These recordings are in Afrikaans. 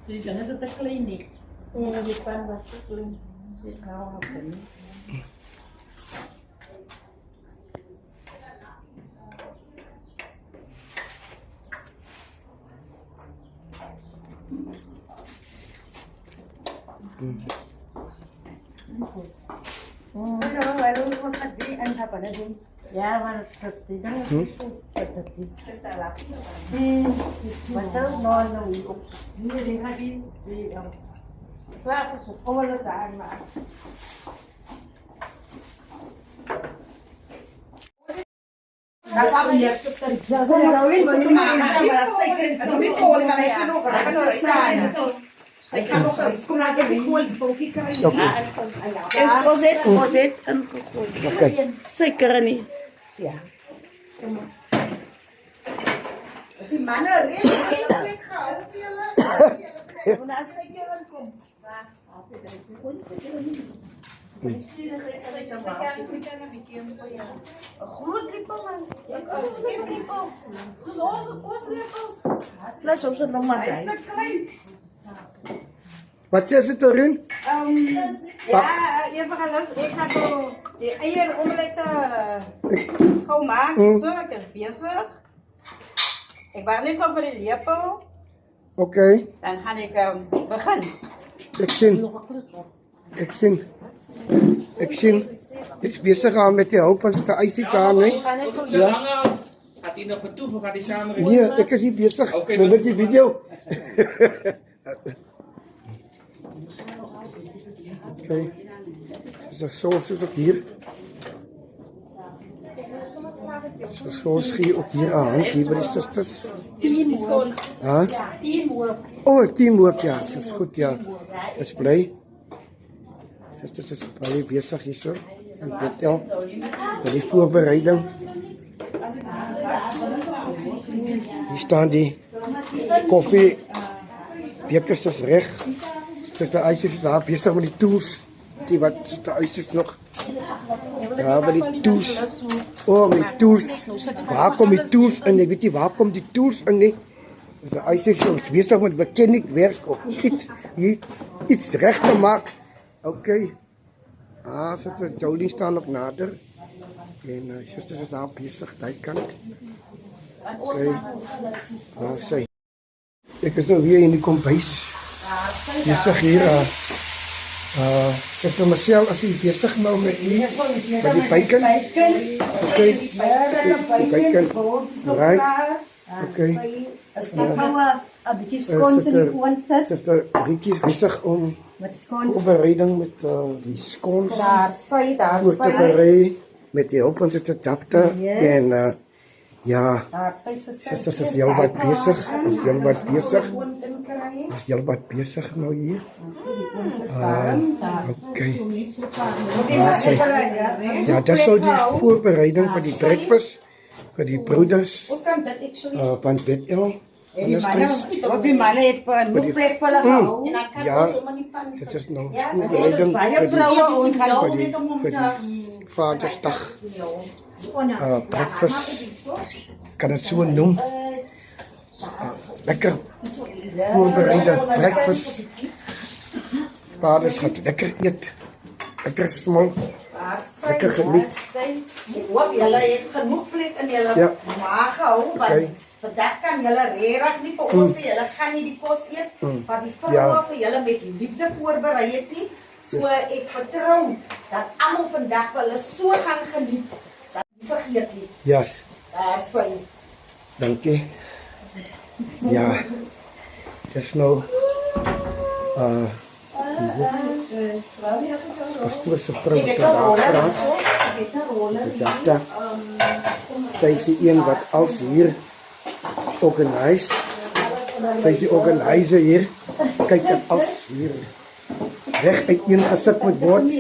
Dus dan is het te klein niet. Ja, die pan was te klein. Zit nou op de ya, maar dat is dan dat is. Maar dat nou hier die gaat die klaar is voor alle dagen maar. Dat zou je zuster. Dat zou je maar zeker niet kolen maar ik kan ook staan. Ik kan ook kom naar die kolen boekje krijgen. Es cosette en Oké. zeker niet. Ja. Si mana rin, ik ga ook jullie. Wanneer ze hier komt. Groot lippen man. Geen lippen. Zoals een kostlippels. Laat zo nog maar bij. Is te klein. Wat zit er erin? Ja, even alles. Ik ga zo die eieren omelet gauw maken. Zo, ik is bezig. Ik ben niet van de lepel. Oké. Dan ga ik beginnen. Ik zie. Het is bezig aan met die hoop, want het is ijsig aan, hè? Ja. Gaat hij nog betoeven of gaat hij samen? Nee, ik is hier bezig. Oké, Met die video. Oké. Zo zit ook hier. Zo schiet ook hier aan, die bij de zusters. Teamwork. Huh? Teamwork. Oh, teamwork, ja. Dat is goed, ja. Dat is blij. Zusters is blij bezig hier zo. En dit al. Bij die voorbereiding. Hier staan die koffie. Bekers is recht. Dus de ijsjes is daar bezig met die tools. Die wat de ijsjes nog. Ja, met die tools. Oh, met die tools. Waar komen die tools in? Ik weet niet, waar komen die tools in? Dus de ijsjes is bezig met mechanic werk of iets recht te maken. Oké. Ah, zuster Jolien staan ook nader. En zuster is daar bezig, die kant. Oké. Ah, zij. Ik is nou weer in die kombuis. Bezig hier. Zuster Marcel, as jy bezig nou met die bacon. Oké. Die bacon. Right. Oké. Zuster Rikkie is bezig om voorbereiding met die scones voor te bereiden. Met die hulp van zuster Japta. En ja, zuster is heel wat bezig. Is heel wat bezig nou hier. Oké. Ja, dat is nou die voorbereiding voor die breakfast. Voor die broeders. Van Bethel. Wat die man heeft nog plek voor de ja, het is nou voorbereiding voor die Vadersdag. Breakfast. Ik kan het zo noemen. Lekker voorbereide breakfast. Vaders gaat lekker eten. Lekker smol. Lekker geniet. Ik hoop jullie hebben genoeg plek in jullie maag houden. Want vandaag kan jullie rerig niet voor ons. Jullie gaan niet die kost eten. Maar die vrouwen voor jullie met liefde voorbereid. So ik vertrouw dat allemaal vandaag wel zo gaan genieten. Dat niet vergeet niet. Yes. Daar zijn. Dank je. Ja. Het is nou... pastoor se vrou wat daar praat. Sy sy is die een wat als hier organise. Sy is die organizer hier. Kyk dit als hier reg uiteen gesit moet word.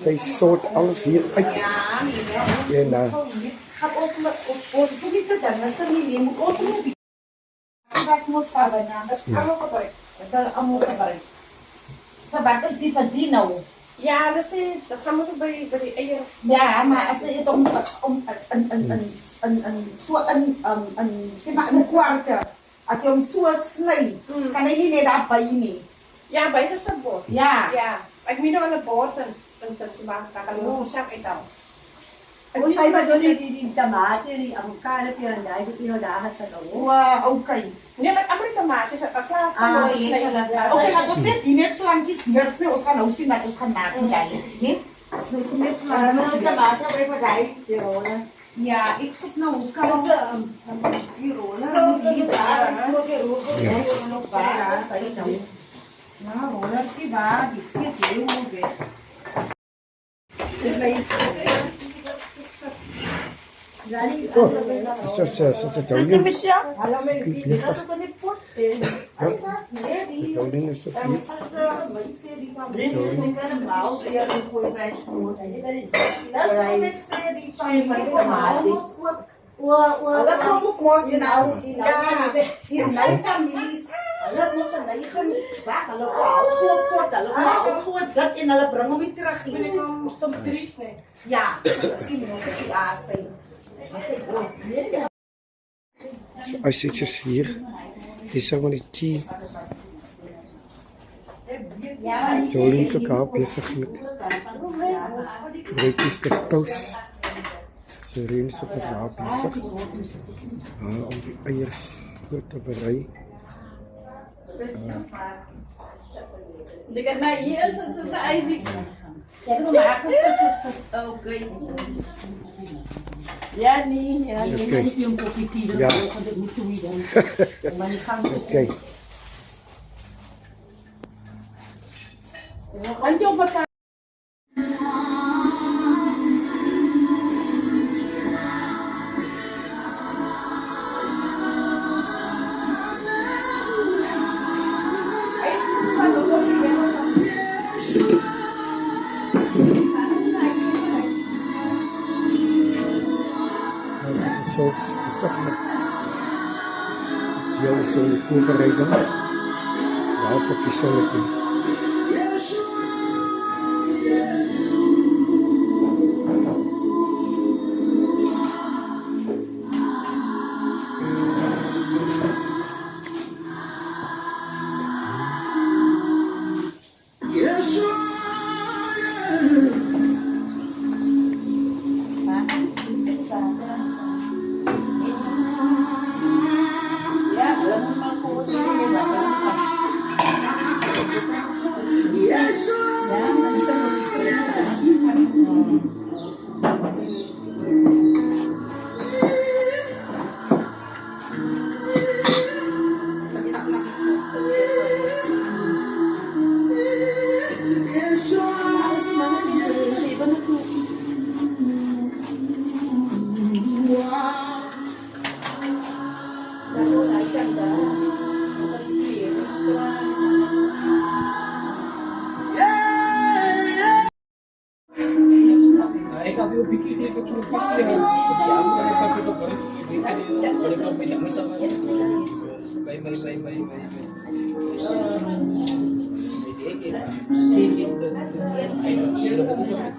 Sy sort alles hier uit. En Wat is die van die nou? Ja, dat gaan we zo bij de eieren. Ja, maar als je het om zeg maar een kwart as jy hom so sny, kan hy nie net daar by nie. Ja, buite se bord. Ja. Ja. Ek moet nou 'n bord in sit so maar dan kan jy hom self uithaal. Kung sa iba doon yung tamate, yung avocado, piranday, yung pinadahan sa gawin. Wow, okay. Nee, maar amper tomate, klaar. Okay, laat ons net die net so lankies neersny. Ons gaan nou sien wat ons gaan maak met jy. Nee? Ons moet so net so Para lankies. naman tamate, may pagay, pirola. Ja, ek soek nou hoe kan ons Pirola. so hier daar, so ke roos Ja. nog para sa ito. Na, roller ki ba, biscuit ye ho ge. Oh, sa Tauling. Alam mo, Yes, dito ko ni pote. Ay, tas ready. Tauling is so cute. Ja, misschien nog een aasje. So Isaac is hier. Dis maar die tea. Tauling is ook al besig met broodjies te toast. Sereen is ook nog daar besig. Om die eiers goed te berei. Dekat na hier is het sa Isaac. Okay. Ja, nee, ja. Okay. Yung kopiti Ja. dan. Okay. Anjo baka. Zoals de stad met jou zo de koelgerij dan. Ja, op die zonnetje. Ik heb heel pikir dia kau cuma pikir. Ya, aku tu baru. Kalau kau minta masalah, bye.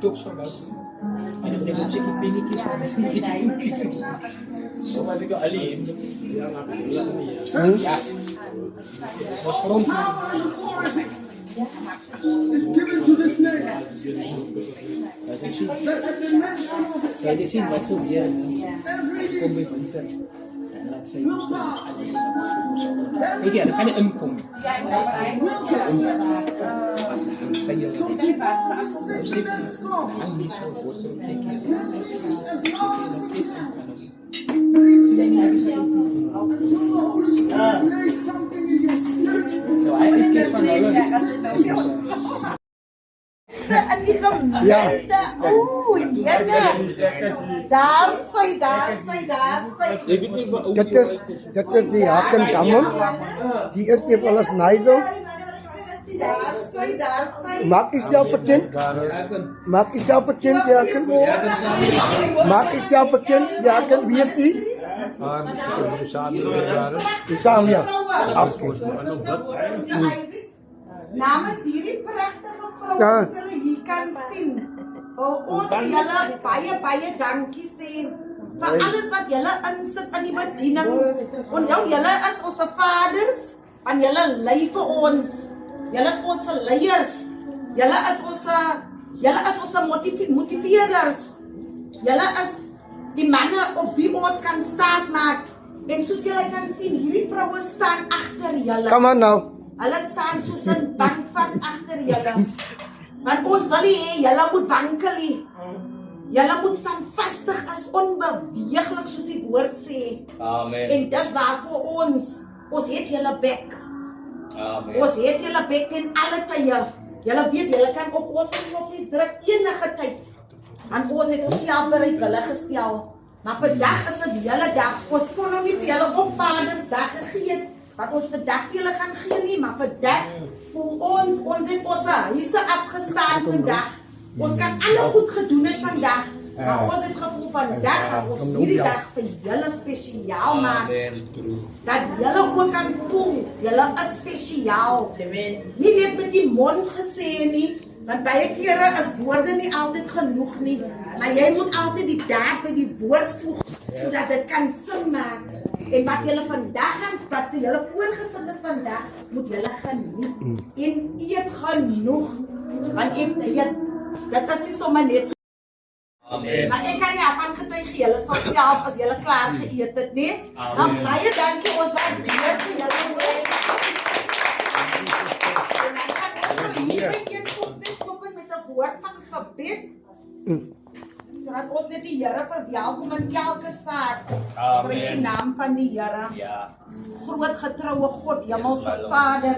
Top zo was. En dan heb ik een pinnetjes, maar misschien iets koekjes. Zo was ik alleen. Ja, ja. Was grond. Is given to this name. That at the mention of his Kaya di sin batu dia every kom knee by punta. Dan sa will bow. Jadi ada kan empom. Will confess. Pas ang sayo. So before we sing that song, Ang miso for to take it. let me as long as we can, So until the Holy Spirit lays something in your spirit. I kiss pa lolo. Ja, Daar sy. dit is die Hakendammen. Die is die alles Nigel. Daar sy. Maak jezelf bekend. Maak jezelf bekend, Jaken. Maak jezelf bekend, Jaken. Wie is u? Saam, ja. Namens hierdie pragtige vrou Ja. wat julle hier kan sien. Ons wil julle baie dankie sê vir alles wat julle insit in die bediening. Onthou julle is ons vaders, en julle lei vir ons. Julle is ons leiers. Julle is ons motiveerders. Julle is die manne op wie ons kan staan maak. En soos julle kan sien, hierdie vroue staan agter julle. Come on now. Hulle staan soos 'n bank vas agter julle. Want ons wil hê julle moet wankel nie. Julle moet staan vastig as onbeweeglik soos die woord sê. Amen. En dis waarvoor ons het julle bek. Amen. Ons het julle bek in alle tye. Julle weet, julle kan op ons knoppies druk enige tyd. Want ons het onsself bereidwillig gestel. Maar vandag is dit julle dag. Ons kon nog nie vir julle op Vadersdag gegee het, wat ons vandag vir julle gaan gee nie, maar vandag vir ons het ons huise afgestaan vandag. Ons kan alle goed gedoen het vandag. Maar ons het gevoel vandag gaan ons hierdie dag vir julle spesiaal maak. Dat julle ook kan voel, julle is spesiaal. Nie net met die mond gesê nie, want baie kere is woorde nie altyd genoeg nie. Maar jy moet altyd die daad by die woord voeg, sodat dit kan sin maak. En wat julle vandag gaan, wat vir julle voorgesit is vandag, moet julle geniet. En eet genoeg. Want ek weet, dit is nie sommer net so. Amen. Maar ek kan nie afaan getuig, julle sal self as julle klaar geëet het, nee? Dan baie dankie, ons waardeer vir julle hoor. En dan gaan ons hier by eenkoms net open met 'n woord van gebed. Sodat ons net die Here verwelkom in elke saak. Prys die naam van die Here. Ja. Groot getroue God, Hemelse Vader.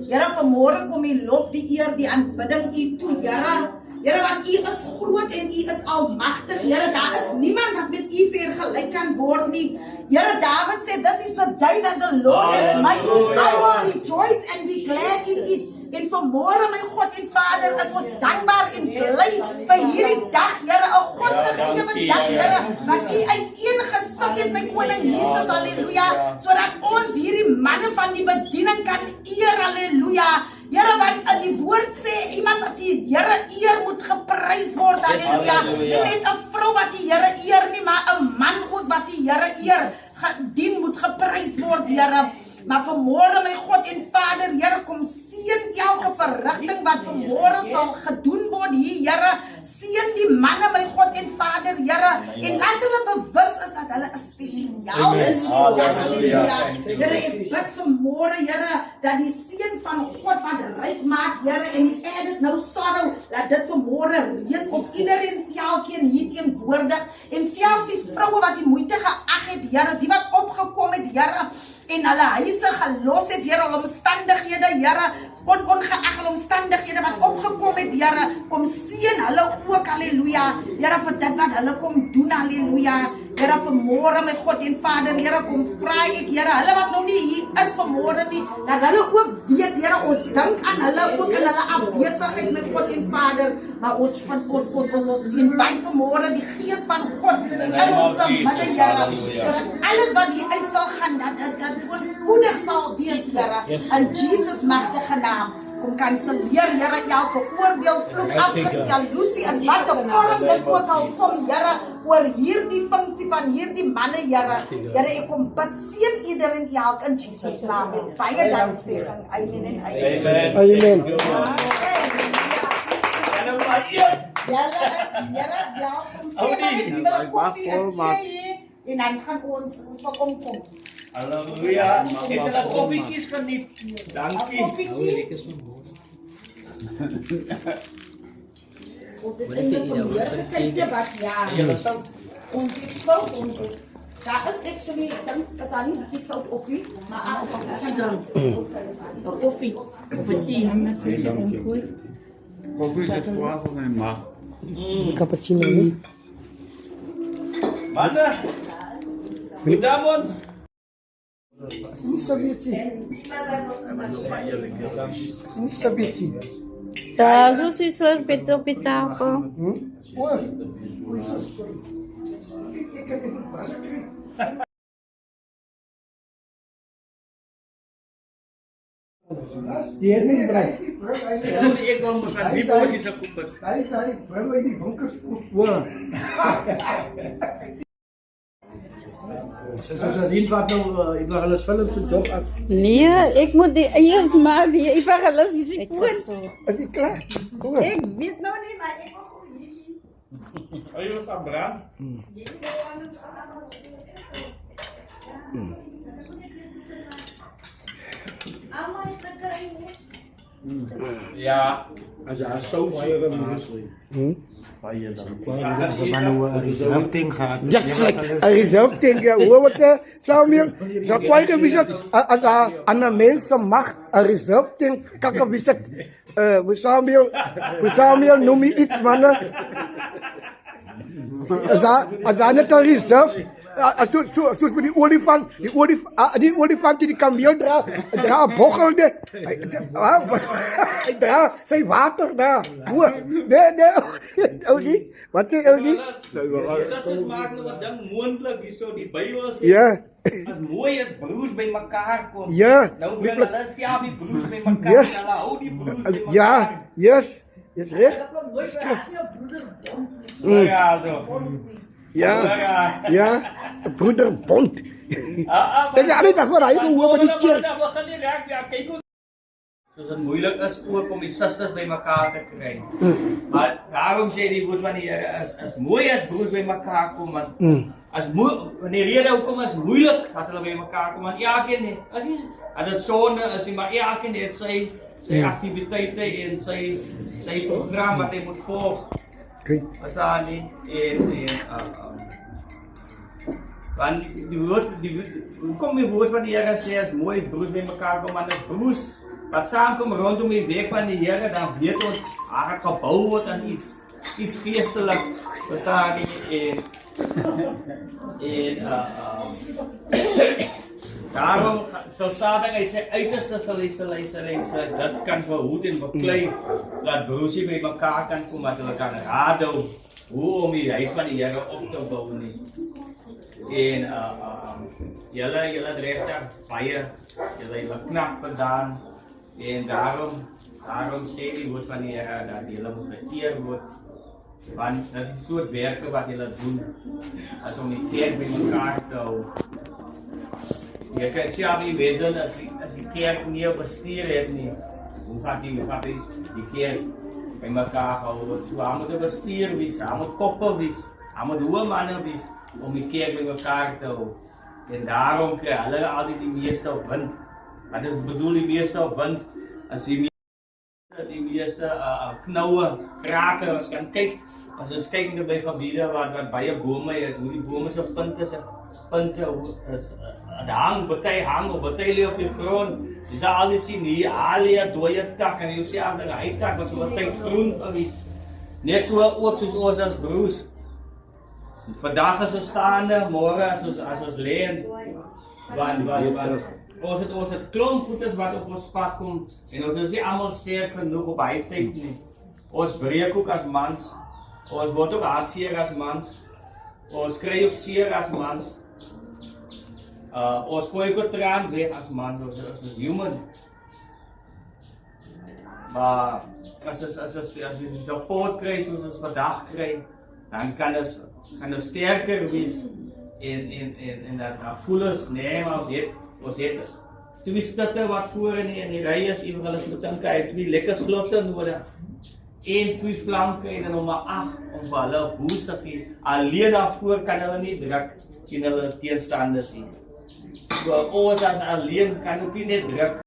Here, vanmôre kom U lof, die eer, die aanbidding U toe, Here. Here, want U is groot en U is almagtig. Here, daar is niemand wat met U vergelyk kan word nie. Here, David sê, this is the day that the Lord has made. I will rejoice and be glad in it. En vanmôre, my God en Vader, is ons dankbaar en bly vir hierdie dag, Here, 'n Godgegewe dag, Here, wat U uiteengesit het, my koning Jesus, halleluja, sodat ons hierdie manne van die bediening kan eer, halleluja. Here, wat die woord sê, iemand wat die Here eer moet geprys word, halleluja. Nie net 'n vrou wat die Here eer nie, maar 'n man ook wat die Here eer, gedien moet geprys word, Here. Maar vanmôre, my God en Vader, Here, kom seën elke verrigting wat vanmôre sal gedoen word hier, Here. Seën die manne, my God en Vader, Here, en laat hulle bewus is dat hulle is spesiaal is. Halleluja. Here, ek bid vanmôre, Here, dat die seën van God wat ryk maak, Here, en die added nou sorrow, dat dit vanmôre reën op iedereen, elkeen hier teenwoordig, en selfs die vroue wat die moeite geag het, Here, die wat opgekom het, Here, en hulle huise gelos het, Here, hulle omstandighede, Here, ongeag hulle omstandighede wat opgekom het, Here, kom seën hulle ook, halleluja, Here, vir dit wat hulle kom doen, halleluja, Here, vanmôre, my God en Vader, Here, kom vra ek, Here, hulle wat nou nie hier is vanmôre nie, dat hulle ook weet, Here, ons dink aan hulle ook in hulle afwesigheid, my God en Vader, maar ons invite vanmôre die Gees van God in ons midde, Here, sodat alles wat hier uit sal gaan, dat voorspoedig sal wees, Here, in Jesus magtige naam. Kom kanselleer, Here, elke oordeel, vloek, afgrit, jaloesie, en wat 'n vorm dit ook al kom, Here, oor hierdie funksie van hierdie manne, Here. Here, ek kom bid, seën iedereen elk in Jesus naam. En baie danksegging. Amen en amen. Amen. Julle is welkom. Sê maar net, wie wil 'n koffie en tee, en dan gaan ons sal omkom. Halleluja. Het julle koffietjies geniet? Dankie. Ons het in die vermeer gekykte wat, ja. Ons het sout, daar is actually, ek dink, is daar nie bietjie sout op nie, maar koffie, of 'n tee. Koffie is kwaad voor mijn maag. Cappuccino nie. Manne, goeiedag ons. Nie sabiti. Nie sabiti. Tazo si Sir Pito Pitako. Oor. Ek het dit baie kry. Die het nie gebruik. Ek wil makan die bootjies op het. Hy bring my die bunkers op. Soos Nadine wat nou iemand hulle film se job af. Nee, ek moet die eiers maar die evangelis is ek voor. Is dit klaar? Kom aan. Ek weet nou nie, maar ek Hij was aan brand. Ja, As jy so baie mense. Baie dan. Just like a reserve thing, hoe wat ze Samuel, zo kwijt is het als een mens mag een reserve thing, kijk is het, we Samuel noem je iets mannen, als dat net een reserve, als met die olifant die kameel dra bochelde, hij dra zijn water daar, nee, Oudie, wat zeg Oudie? Jesus maak nou wat ding moontlik hierso die Bybel sê. Ja. As mooi as broers by mekaar kom. Ja. Nou bring hulle ja die broers by mekaar. Yes. Hulle hou die broers by mekaar. Ja, yes, is recht. Ja, zo. Ja, broederbond. Denk je aan dit voor hij hoe die keer. We gaan nie raak ja, kyk hoe dus het moeilijk is ook om die susters bij elkaar te krijgen. Maar daarom sê die woord van die Here as mooi as broers by mekaar kom man. Wanneer rede hoekom is moeilik dat hulle by mekaar kom want elkeen het as dit sonde is nie, maar elkeen het sy aktiwiteite en sy program wat hy moet volg. Verstaan nie? Want hoekom die woord van die Here sê as mooi as broers by mekaar kom want as broers wat saamkom rondom die week van die Here, dan weet ons, het gebouw word aan iets geestelik, verstaan nie, daarom sal Satan uit sy uiterste sal hy dit kan verhoed en beklei, dat broersie by mekaar kan kom, dat hulle kan raadhou, hoe om die huis van die Here op te bou nie. En julle dreig baie, julle knap gedaan, en daarom sê die woord van die Here dat julle moet geëer word. Want dit is 'n soort werke wat julle doen as om die kerk by mekaar te hou. Jy kan sê aan die mense as die kerk nie 'n bestuur het nie, hoe gaat die kerk by mekaar hou? So hy moet 'n bestuur wees, hy moet koppe wees, hy moet hoë manne wees om die kerk by mekaar te hou. En daarom kry hulle altyd die meeste wind. Wat is bedoel die meeste op wind? As die meeste knoue, krake, as kan kyk, as ons kyk na by gebiede wat baie bome het, hoe die bome se punte hang, baie hang of baie lê op die grond. Dis al die sien hier, al dooie tak en jy sê aan die hy tak wat so baie groen is. Net so ook soos ons as broers. Vandag as ons staande, môre as ons lê want ons het klomp goedes wat op ons pad kom en ons is nie almal sterk genoeg op hy tyd nie. Ons breek ook as mans. Ons word ook hartseer as mans. Ons kry ook seer as mans. Ons gooi ook traan weg as mans. Ons is human. Maar as jy support kry soos ons vandag kry, dan kan ons sterker wees en dat voel ons, nee, maar ons het twee stutte wat voor in die ry is, en hulle moet dink, hy het twee lekker slotte nodig, en twee flanke en dan nog maar 8 om vir hulle op boostekkie, alleen daarvoor kan hulle nie druk en hulle teenstanders nie. So ons as alleen kan ook nie net druk